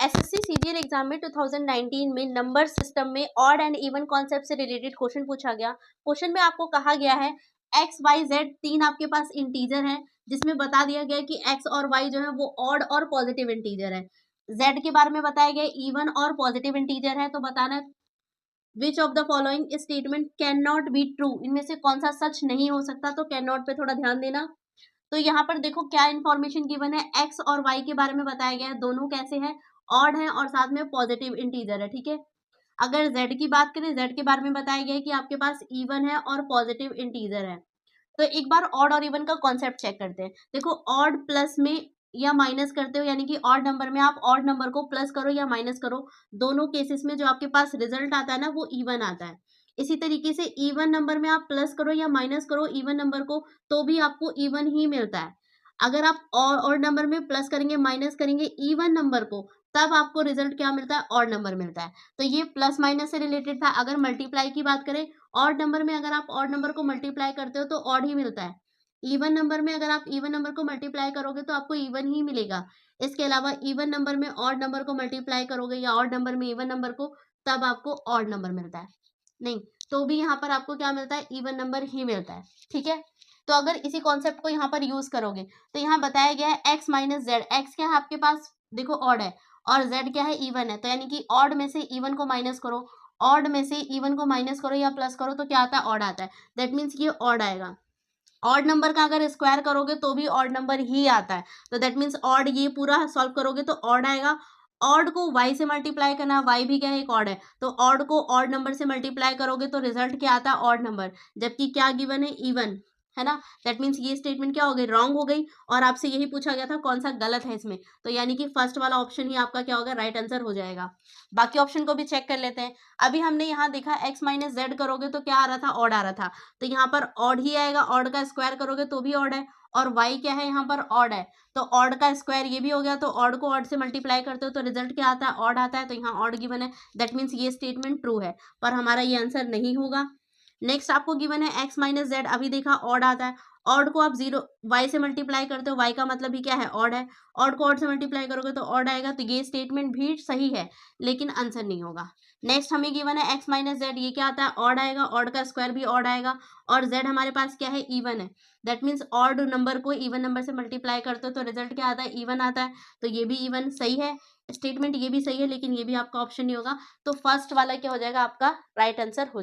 SSC CGL exam में 2019 में number system में ऑड एंड इवन कॉन्सेप्ट से रिलेटेड क्वेश्चन पूछा गया। क्वेश्चन में आपको कहा गया है एक्स वाई जेड तीन आपके पास इंटीजर हैं, जिसमें बता दिया गया है कि एक्स और वाई जो है वो ऑड और पॉजिटिव इंटीजर है। जेड के बारे में बताया गया इवन और पॉजिटिव इंटीजर है। तो बताना which of the following statement can not be true, इनमें से कौन सा सच नहीं हो सकता। तो कैन नॉट पे थोड़ा ध्यान देना। तो यहाँ पर देखो क्या इन्फॉर्मेशन गिवन है, एक्स और वाई के बारे में बताया गया है, दोनों कैसे हैं, ऑड है और साथ में पॉजिटिव इंटीजर है। ठीक है। अगर जेड की बात करें, जेड के बारे में बताया गया है कि आपके पास इवन है और पॉजिटिव इंटीजर है। तो एक बार ऑड और इवन का कॉन्सेप्ट चेक करते हैं। देखो ऑड प्लस में या माइनस करते हो, यानी कि ऑड नंबर में आप ऑड नंबर को प्लस करो या माइनस करो, दोनों केसेस में जो आपके पास रिजल्ट आता है ना वो इवन आता है। इसी तरीके से इवन नंबर में आप प्लस करो या माइनस करो इवन नंबर को, तो भी आपको इवन ही मिलता है। अगर आप और नंबर में प्लस करेंगे माइनस करेंगे इवन नंबर को, तब आपको रिजल्ट क्या मिलता है, ऑड नंबर मिलता है। तो ये प्लस माइनस से रिलेटेड था। अगर मल्टीप्लाई की बात करें, ऑड नंबर में अगर आप ऑड नंबर को मल्टीप्लाई करते हो तो ऑड ही मिलता है। इवन नंबर में अगर आप इवन नंबर को मल्टीप्लाई करोगे तो आपको इवन ही मिलेगा। इसके अलावा इवन नंबर में ऑड नंबर को मल्टीप्लाई करोगे या ऑड नंबर में इवन नंबर को, तब आपको ऑड नंबर मिलता है। नहीं तो भी यहाँ पर आपको क्या मिलता है, इवन नंबर ही मिलता है। ठीक है। तो अगर इसी कॉन्सेप्ट को यहाँ पर यूज करोगे तो यहाँ बताया गया है एक्स माइनस जेड। एक्स क्या है आपके पास, देखो ऑड है, और जेड क्या है, इवन है। तो यानी कि ऑड में से इवन को माइनस करो, ऑड में से इवन को माइनस करो या प्लस करो तो क्या आता है, ऑड आता है। दैट मीन्स ये ऑड आएगा। ऑड नंबर का अगर स्क्वायर करोगे तो भी ऑड नंबर ही आता है। तो दैट मीन्स ऑड, ये पूरा सॉल्व करोगे तो ऑड आएगा। ऑड को y से मल्टीप्लाई करना, y भी क्या है, एक ऑड है। तो ऑड को ऑड नंबर से मल्टीप्लाई करोगे तो रिजल्ट क्या आता है, ऑड नंबर। जबकि क्या गिवन है, इवन है ना। दैट मीन्स ये स्टेटमेंट क्या हो गई, रॉन्ग हो गई। और आपसे यही पूछा गया था कौन सा गलत है इसमें, तो यानी कि फर्स्ट वाला ऑप्शन ही आपका क्या होगा, राइट आंसर हो जाएगा। बाकी ऑप्शन को भी चेक कर लेते हैं। अभी हमने यहाँ देखा x माइनस जेड करोगे तो क्या आ रहा था, ऑड आ रहा था। तो यहाँ पर ऑड ही आएगा, ऑड का स्क्वायर करोगे तो भी ऑड है। और y क्या है, यहाँ पर ऑड है। तो ऑड का स्क्वायर ये भी हो गया, तो ऑड को ऑड से मल्टीप्लाई करते हो तो रिजल्ट क्या आता है, ऑड आता है। तो यहाँ ऑड गिवन है। दैट मीन्स ये स्टेटमेंट ट्रू है, पर हमारा ये आंसर नहीं होगा। नेक्स्ट आपको गिवन है एक्स माइनस जेड, अभी देखा ऑड आता है। ऑड को आप जीरो वाई से मल्टीप्लाई करते हो, वाई का मतलब ही क्या है, ऑड है। ऑड को ऑड से मल्टीप्लाई करोगे तो ऑड आएगा। तो ये स्टेटमेंट भी सही है, लेकिन आंसर नहीं होगा। नेक्स्ट हमें गिवन है एक्स माइनस जेड, ये क्या आता है, ऑड आएगा, ऑड का स्क्वायर भी ऑड आएगा। और जेड हमारे पास क्या है, इवन है। दैट मीन्स ऑड नंबर को इवन नंबर से मल्टीप्लाई करते हो तो रिजल्ट क्या आता है, इवन आता है। तो ये भी इवन सही है स्टेटमेंट, ये भी सही है, लेकिन ये भी आपका ऑप्शन नहीं होगा। तो फर्स्ट वाला क्या हो जाएगा, आपका राइट आंसर हो जाएगा।